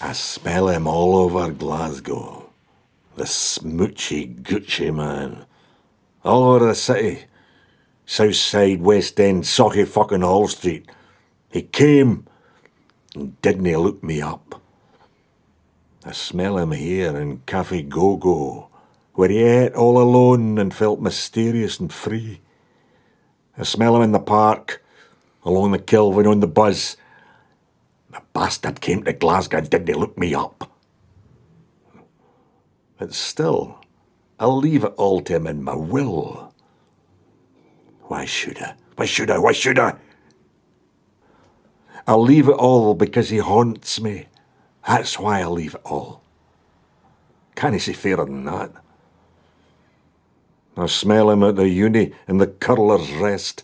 I smell him all over Glasgow. The smoochy, Gucci man. All over the city. South Side, West End, Socky fucking Hall Street. He came and didn't he look me up. I smell him here in Cafe Go-Go, where he ate all alone and felt mysterious and free. I smell him in the park, along the Kelvin on the buzz. The bastard came to Glasgow and didn't he look me up. But still, I'll leave it all to him in my will. Why should I? Why should I? Why should I? I'll leave it all because he haunts me. That's why I'll leave it all. Can't he say fairer than that? I smell him at the uni in the Curler's Rest.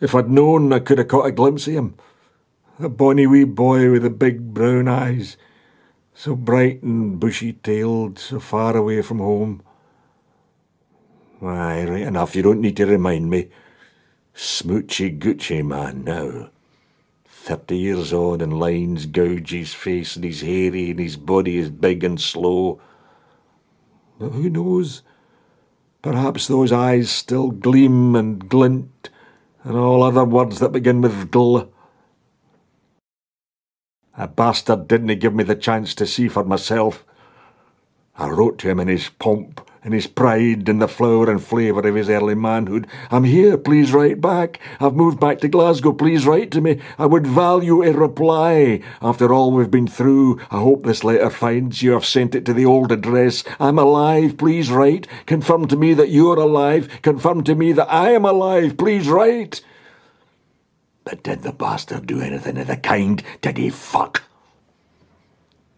If I'd known, I could have caught a glimpse of him. A bonny wee boy with the big brown eyes, so bright and bushy-tailed, so far away from home. Aye, right enough, you don't need to remind me. Smoochy Gucci man now. 30 years on, and lines gouge his face, and he's hairy, and his body is big and slow. But who knows? Perhaps those eyes still gleam and glint, and all other words that begin with gl. A bastard didn't give me the chance to see for myself. I wrote to him in his pomp, in his pride, in the flower and flavour of his early manhood. I'm here, please write back. I've moved back to Glasgow, please write to me. I would value a reply. After all we've been through, I hope this letter finds you. I've sent it to the old address. I'm alive, please write. Confirm to me that you're alive. Confirm to me that I am alive, please write. But did the bastard do anything of the kind? Did he fuck?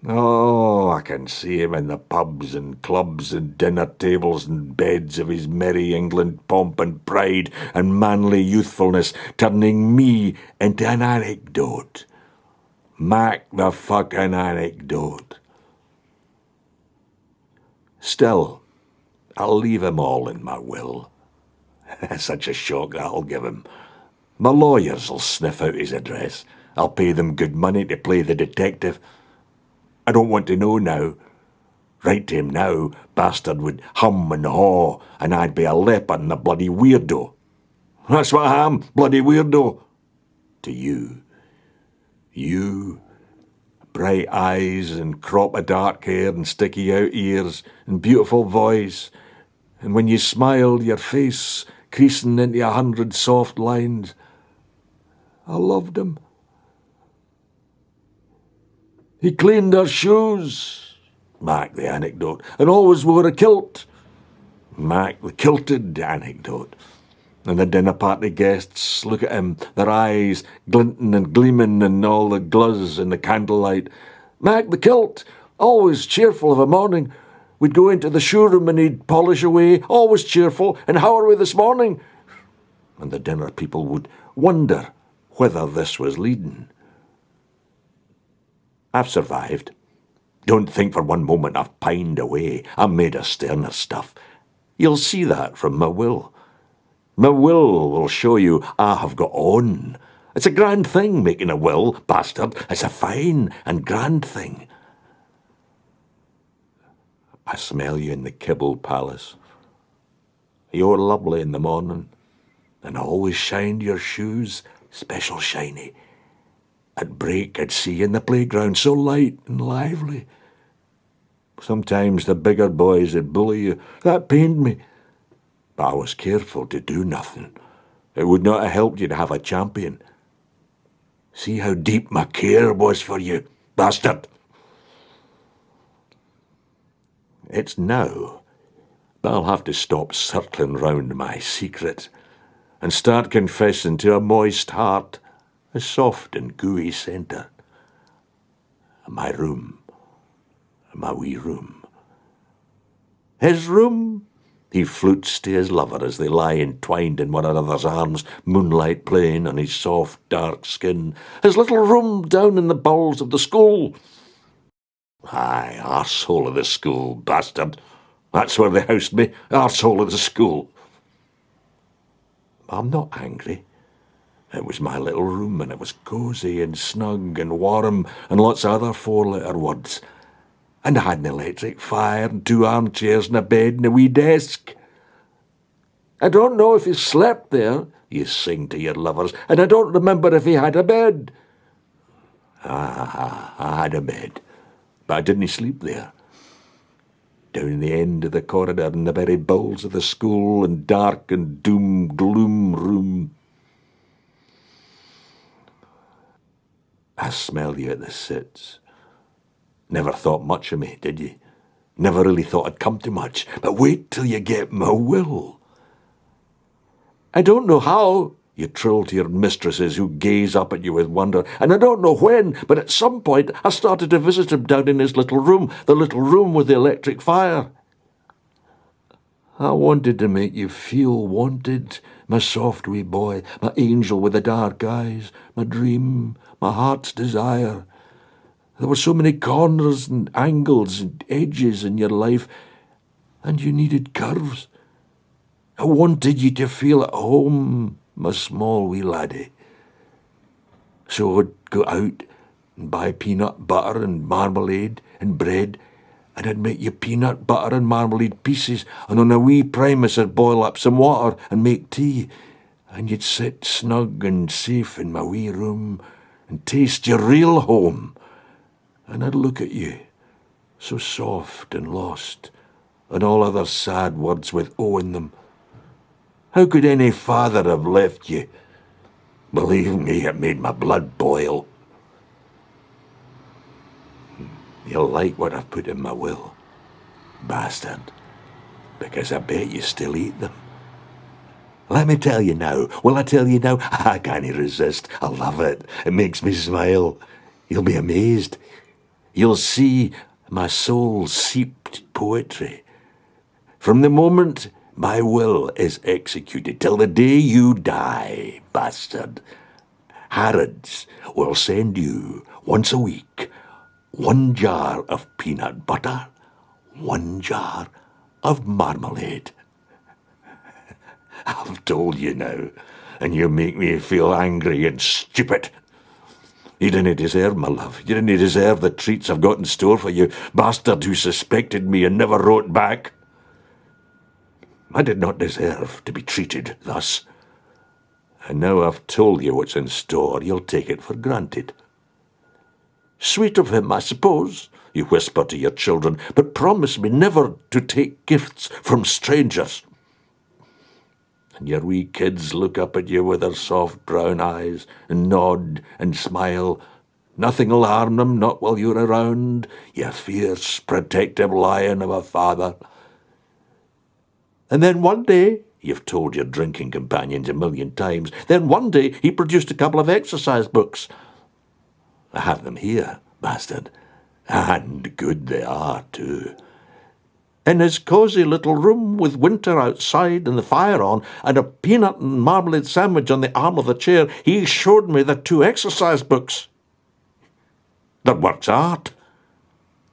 Oh, I can see him in the pubs and clubs and dinner tables and beds of his merry England pomp and pride and manly youthfulness, turning me into an anecdote. Mac the fucking anecdote. Still, I'll leave him all in my will. Such a shock that'll give him. My lawyers'll sniff out his address. I'll pay them good money to play the detective. I don't want to know now. Write to him now, bastard would hum and haw, and I'd be a leper and a bloody weirdo. That's what I am, bloody weirdo. To you. You, bright eyes and crop of dark hair and sticky out ears and beautiful voice, and when you smile, your face creasing into 100 soft lines. I loved him. He cleaned her shoes, Mac the anecdote, and always wore a kilt, Mac the kilted anecdote. And the dinner party guests look at him, their eyes glinting and gleaming in all the gluzz and the candlelight. Mac the kilt, always cheerful of a morning. We'd go into the showroom and he'd polish away, always cheerful, and how are we this morning? And the dinner people would wonder whither this was leading. I've survived. Don't think for one moment I've pined away. I'm made of sterner stuff. You'll see that from my will. My will show you I have got on. It's a grand thing, making a will, bastard. It's a fine and grand thing. I smell you in the Kibble Palace. You're lovely in the morning, and I always shined your shoes, special shiny. At break I'd see you in the playground, so light and lively. Sometimes the bigger boys would bully you. That pained me. But I was careful to do nothing. It would not have helped you to have a champion. See how deep my care was for you, bastard. It's now that I'll have to stop circling round my secret and start confessing to a moist heart, a soft and gooey centre. My room, my wee room. His room, he flutes to his lover as they lie entwined in one another's arms, moonlight playing on his soft, dark skin. His little room down in the bowels of the school. Aye, arsehole of the school, bastard. That's where they housed me, arsehole of the school. I'm not angry. It was my little room, and it was cosy and snug and warm and lots of other four-letter words. And I had an electric fire and 2 armchairs and a bed and a wee desk. I don't know if he slept there, you sing to your lovers, and I don't remember if he had a bed. I had a bed, but I didn't sleep there. Down in the end of the corridor in the very bowels of the school and dark and gloom room. I smell you at the sits. Never thought much of me, did you? Never really thought I'd come to much, but wait till you get my will. I don't know how, you trill to your mistresses who gaze up at you with wonder, and I don't know when, but at some point I started to visit him down in his little room, the little room with the electric fire. I wanted to make you feel wanted, my soft wee boy, my angel with the dark eyes, my dream, my heart's desire. There were so many corners and angles and edges in your life, and you needed curves. I wanted you to feel at home, my small wee laddie. So I'd go out and buy peanut butter and marmalade and bread, and I'd make you peanut butter and marmalade pieces, and on a wee primus I'd boil up some water and make tea, and you'd sit snug and safe in my wee room and taste your real home, and I'd look at you, so soft and lost, and all other sad words with O in them. How could any father have left you? Believe me, it made my blood boil. You'll like what I've put in my will, bastard, because I bet you still eat them. Let me tell you now. Will I tell you now? I can't resist. I love it. It makes me smile. You'll be amazed. You'll see my soul-seeped poetry. From the moment my will is executed till the day you die, bastard, Harrods will send you once a week 1 jar of peanut butter, 1 jar of marmalade. I've told you now, and you make me feel angry and stupid. You didn't deserve my love. You didn't deserve the treats I've got in store for you, bastard who suspected me and never wrote back. I did not deserve to be treated thus. And now I've told you what's in store, you'll take it for granted. Sweet of him, I suppose, you whisper to your children, but promise me never to take gifts from strangers. And your wee kids look up at you with their soft brown eyes and nod and smile. Nothing'll harm them, not while you're around, you fierce, protective lion of a father. And then one day, you've told your drinking companions 1,000,000 times, then one day he produced a couple of exercise books. I have them here, bastard, and good they are, too. In his cosy little room with winter outside and the fire on and a peanut and marmalade sandwich on the arm of the chair, he showed me the 2 exercise books. Their work's art.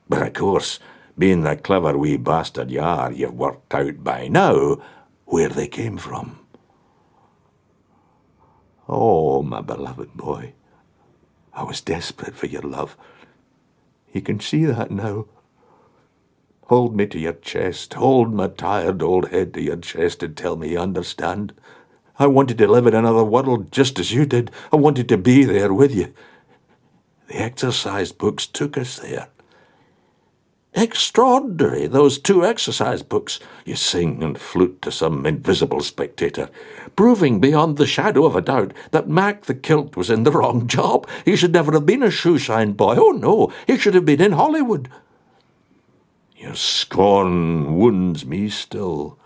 But of course, being the clever wee bastard you are, you've worked out by now where they came from. Oh, my beloved boy, I was desperate for your love. You can see that now. Hold me to your chest, hold my tired old head to your chest and tell me you understand. I wanted to live in another world just as you did. I wanted to be there with you. The exercise books took us there. Extraordinary, those 2 exercise books, you sing and flute to some invisible spectator, proving beyond the shadow of a doubt that Mac the Kilt was in the wrong job. He should never have been a shoeshine boy. Oh, no, he should have been in Hollywood. Your scorn wounds me still.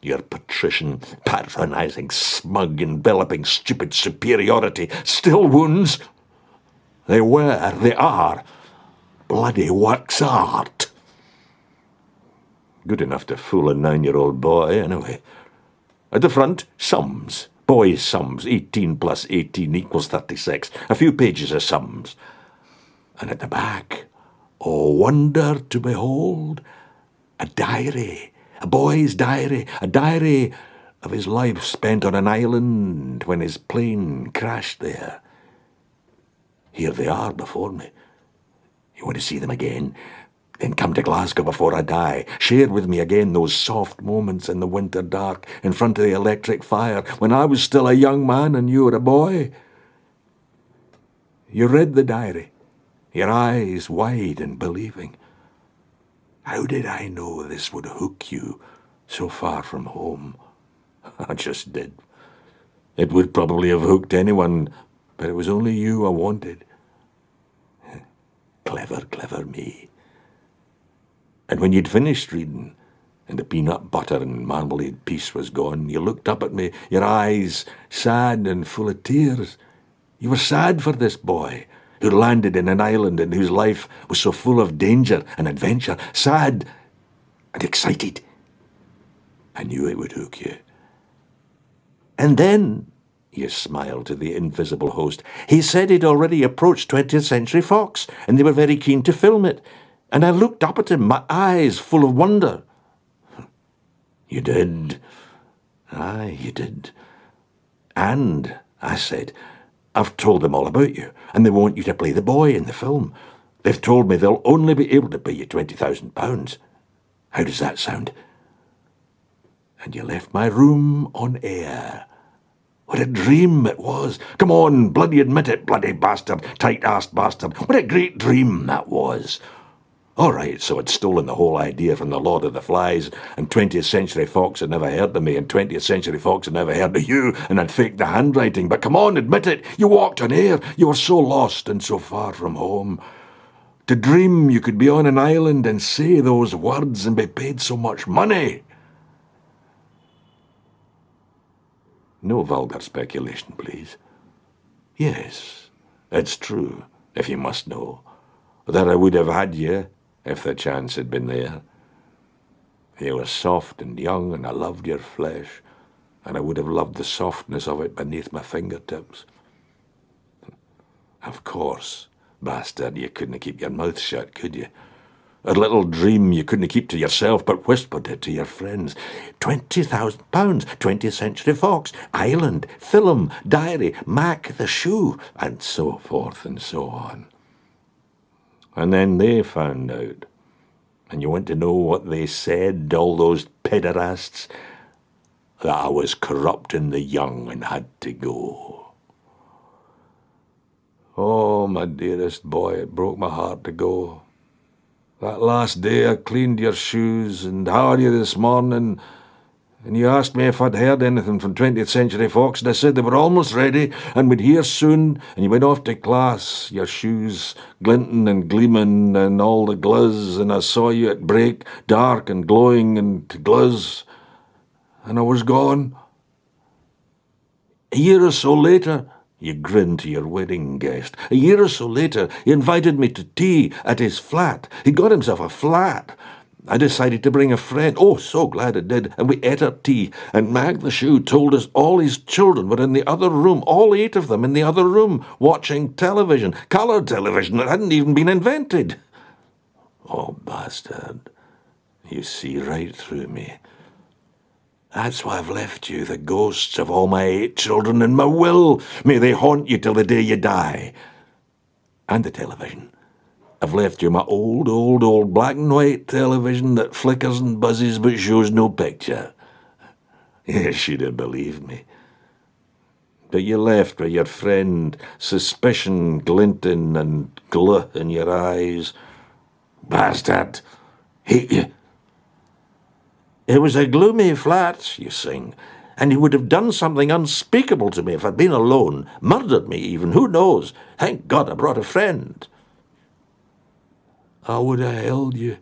Your patrician, patronizing, smug, enveloping, stupid superiority still wounds. They are bloody works of art. Good enough to fool a 9-year-old boy, anyway. At the front, sums. Boys' sums. 18 plus 18 equals 36. A few pages of sums. And at the back, oh, wonder to behold, a diary. A boy's diary. A diary of his life spent on an island when his plane crashed there. Here they are before me. You want to see them again? Then come to Glasgow before I die. Share with me again those soft moments in the winter dark in front of the electric fire when I was still a young man and you were a boy. You read the diary, your eyes wide and believing. How did I know this would hook you so far from home? I just did. It would probably have hooked anyone, but it was only you I wanted. Clever, clever me. And when you'd finished reading, and the peanut butter and marmalade piece was gone, you looked up at me, your eyes sad and full of tears. You were sad for this boy who landed in an island and whose life was so full of danger and adventure, sad and excited. I knew it would hook you. And then, you smiled to the invisible host, he said he'd already approached 20th Century Fox, and they were very keen to film it. And I looked up at him, my eyes full of wonder. You did. Aye, you did. And, I said, I've told them all about you, and they want you to play the boy in the film. They've told me they'll only be able to pay you £20,000. How does that sound? And you left my room on air. What a dream it was. Come on, bloody admit it, bloody bastard, tight-assed bastard. What a great dream that was. All right, so I'd stolen the whole idea from the Lord of the Flies, and 20th Century Fox had never heard of me, and 20th Century Fox had never heard of you, and I'd faked the handwriting. But come on, admit it, you walked on air. You were so lost and so far from home. To dream you could be on an island and say those words and be paid so much money. No vulgar speculation, please. Yes, it's true, if you must know, that I would have had you if the chance had been there. You were soft and young, and I loved your flesh, and I would have loved the softness of it beneath my fingertips. Of course, bastard, you couldn't keep your mouth shut, could you? A little dream you couldn't keep to yourself, but whispered it to your friends. £20,000, 20th Century Fox, Island, film, diary, Mac the shoe, and so forth and so on. And then they found out. And you want to know what they said, all those pederasts? That I was corrupting the young and had to go. Oh, my dearest boy, it broke my heart to go. That last day I cleaned your shoes, and how are you this morning? And you asked me if I'd heard anything from 20th Century Fox, and I said they were almost ready, and we'd hear soon, and you went off to class, your shoes glinting and gleaming, and all the gluzz, and I saw you at break, dark and glowing and gluzz, and I was gone. A year or so later, you grinned to your wedding guest. A year or so later, he invited me to tea at his flat. He got himself a flat. I decided to bring a friend. Oh, so glad I did. And we ate our tea. And Mag the Shoe told us all his children were in the other room, all 8 of them in the other room, watching television, colour television that hadn't even been invented. Oh, bastard. You see right through me. That's why I've left you the ghosts of all my 8 children in my will. May they haunt you till the day you die. And the television. I've left you my old black and white television that flickers and buzzes but shows no picture. You should have believed me. But you left with your friend, suspicion glinting and gluh in your eyes. Bastard! Hate you. It was a gloomy flat, you sing, and he would have done something unspeakable to me if I'd been alone, murdered me even, who knows? Thank God I brought a friend. I would have held you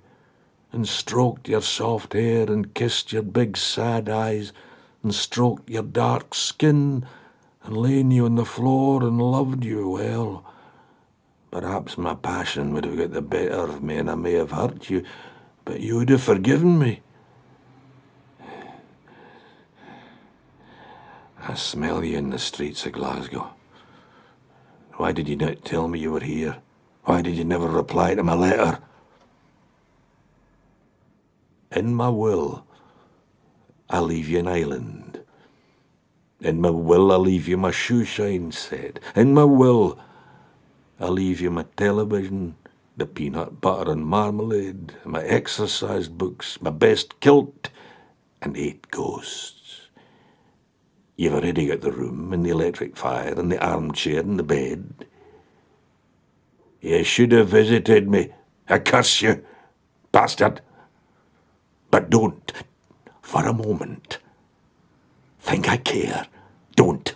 and stroked your soft hair and kissed your big sad eyes and stroked your dark skin and lain you on the floor and loved you well. Perhaps my passion would have got the better of me and I may have hurt you, but you would have forgiven me. I smell you in the streets of Glasgow. Why did you not tell me you were here? Why did you never reply to my letter? In my will, I leave you an island In my will, I'll leave you my shoe shine set. In my will, I'll leave you my television, the peanut butter and marmalade, my exercise books, my best kilt, and 8 ghosts. You've already got the room and the electric fire and the armchair and the bed. You should have visited me. I curse you, bastard. But don't, for a moment, think I care. Don't.